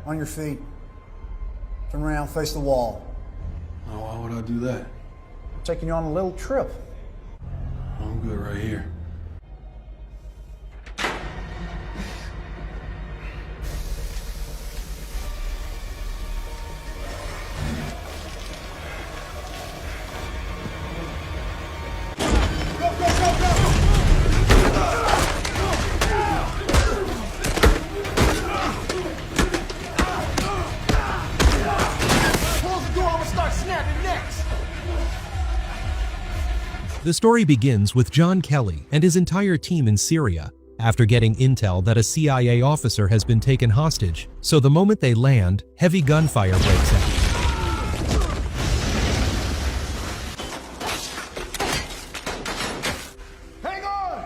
On your feet. Turn around, face the wall. Oh, why would I do that? I'm taking you on a little trip. I'm good right here. The story begins with John Kelly and his entire team in Syria after getting intel that a CIA officer has been taken hostage, so the moment they land, heavy gunfire breaks out. Hang on!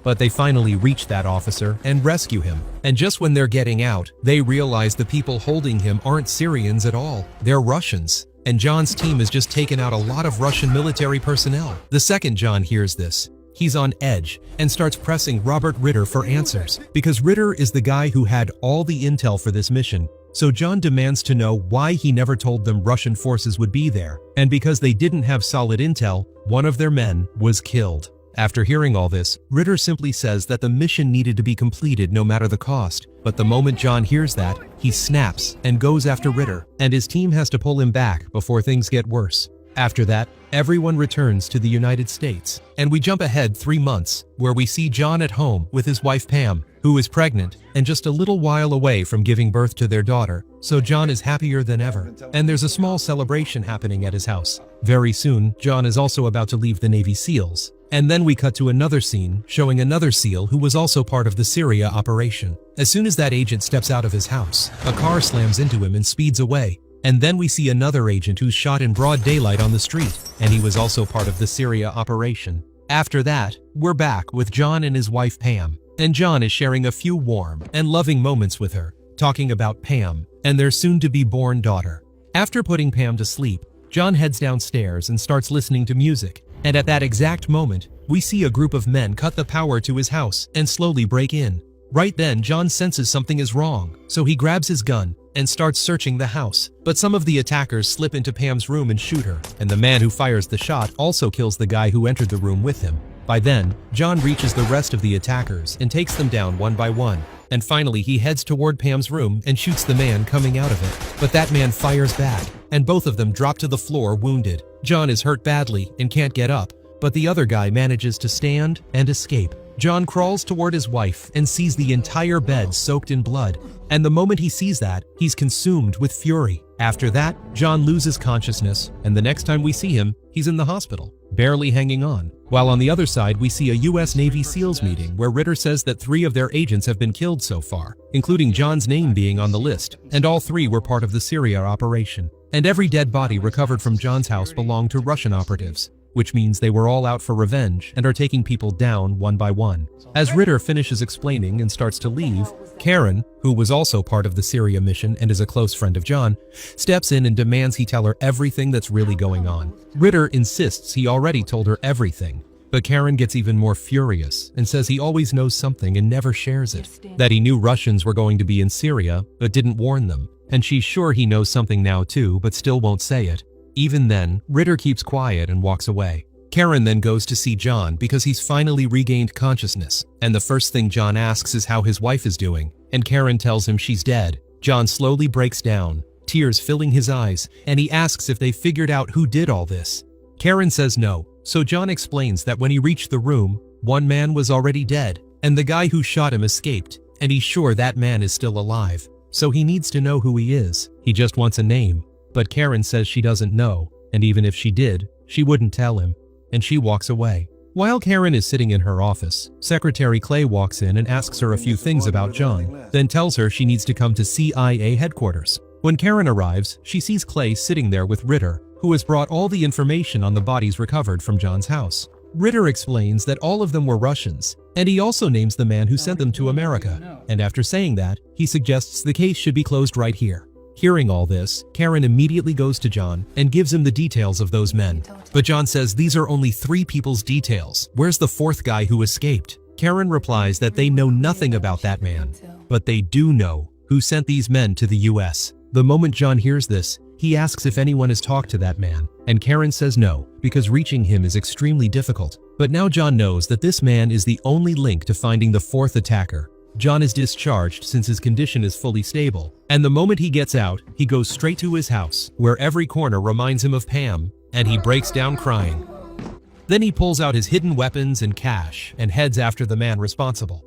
But they finally reach that officer and rescue him. And just when they're getting out, they realize the people holding him aren't Syrians at all. They're Russians. And John's team has just taken out a lot of Russian military personnel. The second John hears this, he's on edge and starts pressing Robert Ritter for answers, because Ritter is the guy who had all the intel for this mission. So John demands to know why he never told them Russian forces would be there. And because they didn't have solid intel, one of their men was killed. After hearing all this, Ritter simply says that the mission needed to be completed no matter the cost. But the moment John hears that, he snaps and goes after Ritter, and his team has to pull him back before things get worse. After that, everyone returns to the United States, and we jump ahead 3 months, where we see John at home with his wife Pam, who is pregnant and just a little while away from giving birth to their daughter. So John is happier than ever, and there's a small celebration happening at his house. Very soon, John is also about to leave the Navy SEALs. And then we cut to another scene showing another SEAL who was also part of the Syria operation. As soon as that agent steps out of his house, a car slams into him and speeds away. And then we see another agent who's shot in broad daylight on the street, and he was also part of the Syria operation. After that, we're back with John and his wife Pam, and John is sharing a few warm and loving moments with her, talking about Pam and their soon-to-be-born daughter. After putting Pam to sleep, John heads downstairs and starts listening to music. And at that exact moment, we see a group of men cut the power to his house and slowly break in. Right then, John senses something is wrong, so he grabs his gun and starts searching the house. But some of the attackers slip into Pam's room and shoot her, and the man who fires the shot also kills the guy who entered the room with him. By then, John reaches the rest of the attackers and takes them down one by one. And finally, he heads toward Pam's room and shoots the man coming out of it. But that man fires back, and both of them drop to the floor wounded. John is hurt badly and can't get up, but the other guy manages to stand and escape. John crawls toward his wife and sees the entire bed soaked in blood. And the moment he sees that, he's consumed with fury. After that, John loses consciousness, and the next time we see him, he's in the hospital, barely hanging on. While on the other side, we see a US Navy SEALs meeting where Ritter says that 3 of their agents have been killed so far, including John's name being on the list, and all 3 were part of the Syria operation. And every dead body recovered from John's house belonged to Russian operatives, which means they were all out for revenge and are taking people down one by one. As Ritter finishes explaining and starts to leave, Karen, who was also part of the Syria mission and is a close friend of John, steps in and demands he tell her everything that's really going on. Ritter insists he already told her everything, but Karen gets even more furious and says he always knows something and never shares it, that he knew Russians were going to be in Syria but didn't warn them, and she's sure he knows something now too but still won't say it. Even then, Ritter keeps quiet and walks away. Karen then goes to see John because he's finally regained consciousness, and the first thing John asks is how his wife is doing, and Karen tells him she's dead. John slowly breaks down, tears filling his eyes, and he asks if they figured out who did all this. Karen says no, so John explains that when he reached the room, one man was already dead, and the guy who shot him escaped, and he's sure that man is still alive. So he needs to know who he is. He just wants a name. But Karen says she doesn't know, and even if she did, she wouldn't tell him, and she walks away. While Karen is sitting in her office, Secretary Clay walks in and asks her a few things about John, then tells her she needs to come to CIA headquarters. When Karen arrives, she sees Clay sitting there with Ritter, who has brought all the information on the bodies recovered from John's house. Ritter explains that all of them were Russians, and he also names the man who sent them to America, and after saying that, he suggests the case should be closed right here. Hearing all this, Karen immediately goes to John and gives him the details of those men. But John says these are only 3 people's details. Where's the 4th guy who escaped? Karen replies that they know nothing about that man, but they do know who sent these men to the US. The moment John hears this, he asks if anyone has talked to that man, and Karen says no, because reaching him is extremely difficult. But now John knows that this man is the only link to finding the 4th attacker. John is discharged since his condition is fully stable, and the moment he gets out, he goes straight to his house, where every corner reminds him of Pam, and he breaks down crying. Then he pulls out his hidden weapons and cash and heads after the man responsible.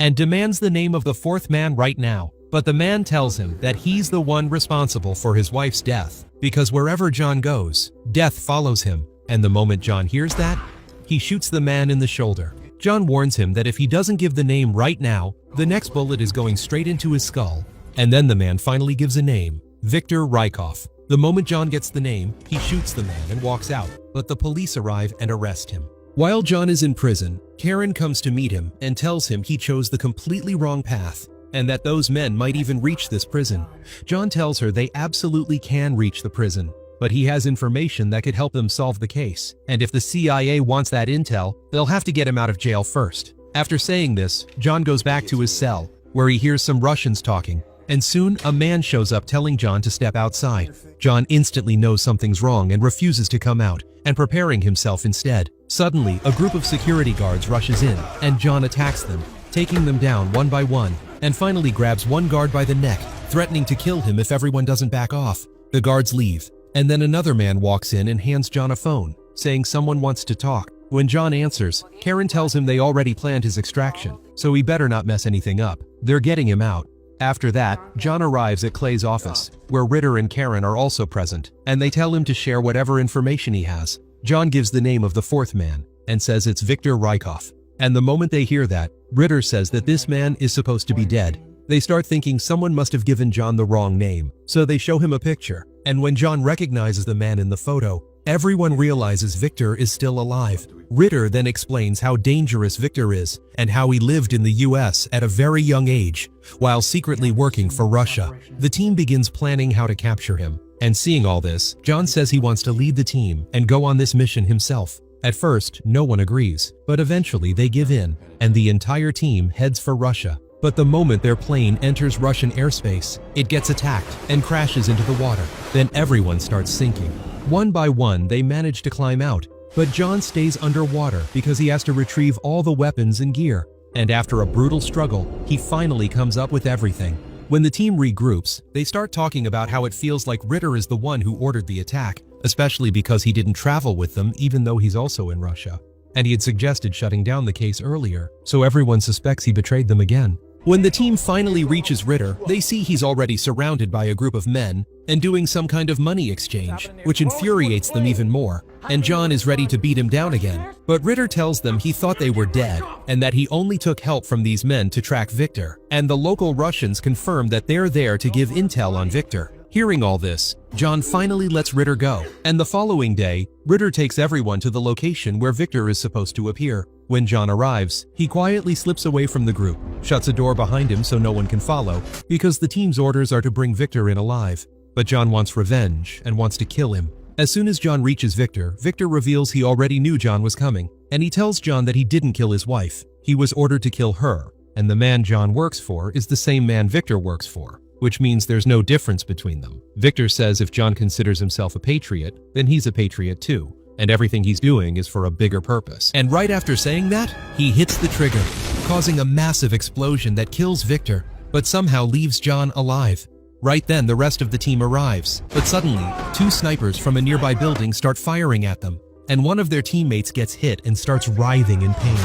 And demands the name of the 4th man right now. But the man tells him that he's the one responsible for his wife's death, because wherever John goes, death follows him. And the moment John hears that, he shoots the man in the shoulder. John warns him that if he doesn't give the name right now, the next bullet is going straight into his skull. And then the man finally gives a name, Viktor Rykov. The moment John gets the name, he shoots the man and walks out, but the police arrive and arrest him. While John is in prison, Karen comes to meet him and tells him he chose the completely wrong path, and that those men might even reach this prison. John tells her they absolutely can reach the prison, but he has information that could help them solve the case, and if the CIA wants that intel, they'll have to get him out of jail first. After saying this, John goes back to his cell, where he hears some Russians talking, and soon a man shows up telling John to step outside. John instantly knows something's wrong and refuses to come out, and preparing himself instead. Suddenly, a group of security guards rushes in, and John attacks them, taking them down one by one, and finally grabs one guard by the neck, threatening to kill him if everyone doesn't back off. The guards leave, and then another man walks in and hands John a phone, saying someone wants to talk. When John answers, Karen tells him they already planned his extraction, so he better not mess anything up. They're getting him out. After that, John arrives at Clay's office, where Ritter and Karen are also present, and they tell him to share whatever information he has. John gives the name of the 4th man, and says it's Viktor Rykov. And the moment they hear that, Ritter says that this man is supposed to be dead. They start thinking someone must have given John the wrong name, so they show him a picture. And when John recognizes the man in the photo, everyone realizes Viktor is still alive. Ritter then explains how dangerous Viktor is, and how he lived in the US at a very young age, while secretly working for Russia. The team begins planning how to capture him. And seeing all this, John says he wants to lead the team and go on this mission himself. At first, no one agrees, but eventually they give in, and the entire team heads for Russia. But the moment their plane enters Russian airspace, it gets attacked and crashes into the water. Then everyone starts sinking. One by one, they manage to climb out, but John stays underwater because he has to retrieve all the weapons and gear. And after a brutal struggle, he finally comes up with everything. When the team regroups, they start talking about how it feels like Ritter is the one who ordered the attack, especially because he didn't travel with them even though he's also in Russia. And he had suggested shutting down the case earlier, so everyone suspects he betrayed them again. When the team finally reaches Ritter, they see he's already surrounded by a group of men and doing some kind of money exchange, which infuriates them even more, and John is ready to beat him down again. But Ritter tells them he thought they were dead, and that he only took help from these men to track Viktor, and the local Russians confirm that they're there to give intel on Viktor. Hearing all this, John finally lets Ritter go, and the following day, Ritter takes everyone to the location where Viktor is supposed to appear. When John arrives, he quietly slips away from the group, shuts a door behind him so no one can follow, because the team's orders are to bring Viktor in alive. But John wants revenge and wants to kill him. As soon as John reaches Viktor, Viktor reveals he already knew John was coming, and he tells John that he didn't kill his wife. He was ordered to kill her, and the man John works for is the same man Viktor works for, which means there's no difference between them. Viktor says if John considers himself a patriot, then he's a patriot too, and everything he's doing is for a bigger purpose. And right after saying that, he hits the trigger, causing a massive explosion that kills Viktor, but somehow leaves John alive. Right then, the rest of the team arrives, but suddenly, two snipers from a nearby building start firing at them, and one of their teammates gets hit and starts writhing in pain.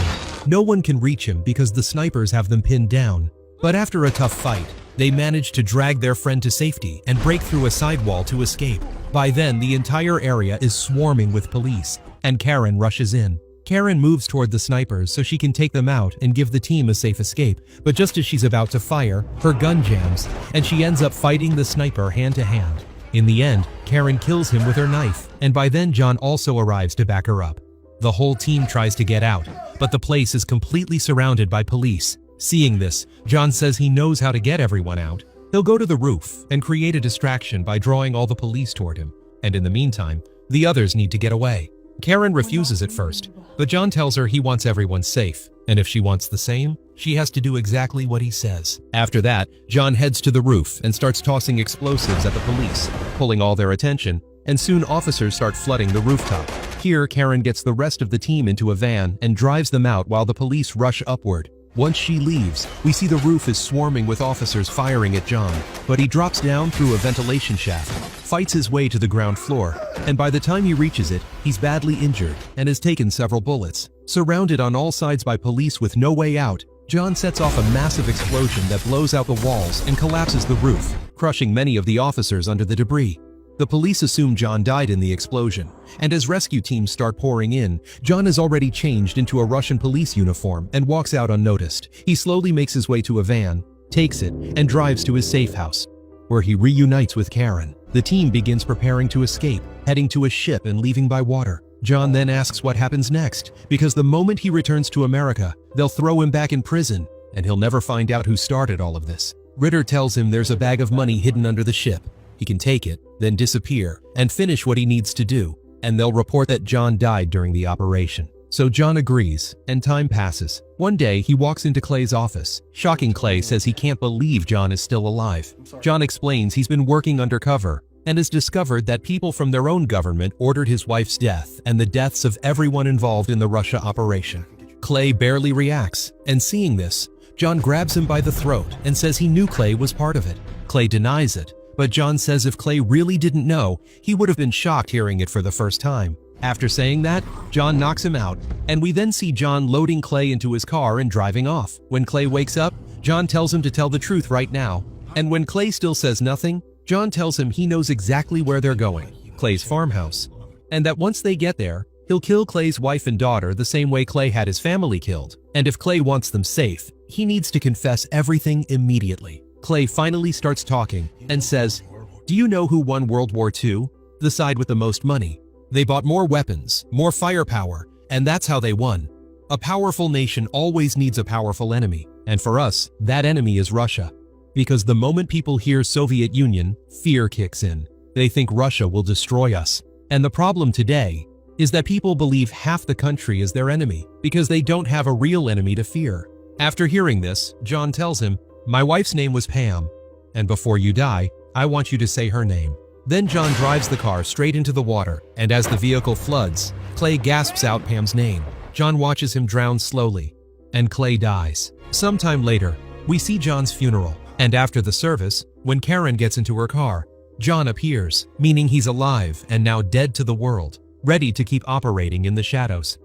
No one can reach him because the snipers have them pinned down, but after a tough fight, they manage to drag their friend to safety and break through a sidewall to escape. By then, the entire area is swarming with police, and Karen rushes in. Karen moves toward the snipers so she can take them out and give the team a safe escape, but just as she's about to fire, her gun jams, and she ends up fighting the sniper hand to hand. In the end, Karen kills him with her knife, and by then John also arrives to back her up. The whole team tries to get out, but the place is completely surrounded by police. Seeing this, John says he knows how to get everyone out. He'll go to the roof and create a distraction by drawing all the police toward him, and in the meantime, the others need to get away. Karen refuses at first, but John tells her he wants everyone safe, and if she wants the same, she has to do exactly what he says. After that, John heads to the roof and starts tossing explosives at the police, pulling all their attention, and soon officers start flooding the rooftop. Here, Karen gets the rest of the team into a van and drives them out while the police rush upward. Once she leaves, we see the roof is swarming with officers firing at John, but he drops down through a ventilation shaft, fights his way to the ground floor, and by the time he reaches it, he's badly injured and has taken several bullets. Surrounded on all sides by police with no way out, John sets off a massive explosion that blows out the walls and collapses the roof, crushing many of the officers under the debris. The police assume John died in the explosion, and as rescue teams start pouring in, John is already changed into a Russian police uniform and walks out unnoticed. He slowly makes his way to a van, takes it, and drives to his safe house, where he reunites with Karen. The team begins preparing to escape, heading to a ship and leaving by water. John then asks what happens next, because the moment he returns to America, they'll throw him back in prison, and he'll never find out who started all of this. Ritter tells him there's a bag of money hidden under the ship. He can take it, then disappear, and finish what he needs to do, and they'll report that John died during the operation. So John agrees, and time passes. One day, he walks into Clay's office. Shocking Clay says he can't believe John is still alive. John explains he's been working undercover, and has discovered that people from their own government ordered his wife's death and the deaths of everyone involved in the Russia operation. Clay barely reacts, and seeing this, John grabs him by the throat and says he knew Clay was part of it. Clay denies it, but John says if Clay really didn't know, he would have been shocked hearing it for the first time. After saying that, John knocks him out, and we then see John loading Clay into his car and driving off. When Clay wakes up, John tells him to tell the truth right now, and when Clay still says nothing, John tells him he knows exactly where they're going, Clay's farmhouse, and that once they get there, he'll kill Clay's wife and daughter the same way Clay had his family killed, and if Clay wants them safe, he needs to confess everything immediately. Clay finally starts talking and says, "Do you know who won World War II? The side with the most money. They bought more weapons, more firepower, and that's how they won. A powerful nation always needs a powerful enemy, and for us, that enemy is Russia. Because the moment people hear Soviet Union, fear kicks in. They think Russia will destroy us. And the problem today is that people believe half the country is their enemy because they don't have a real enemy to fear." After hearing this, John tells him, "My wife's name was Pam, and before you die, I want you to say her name." Then John drives the car straight into the water, and as the vehicle floods, Clay gasps out Pam's name. John watches him drown slowly, and Clay dies. Sometime later, we see John's funeral, and after the service, when Karen gets into her car, John appears, meaning he's alive and now dead to the world, ready to keep operating in the shadows.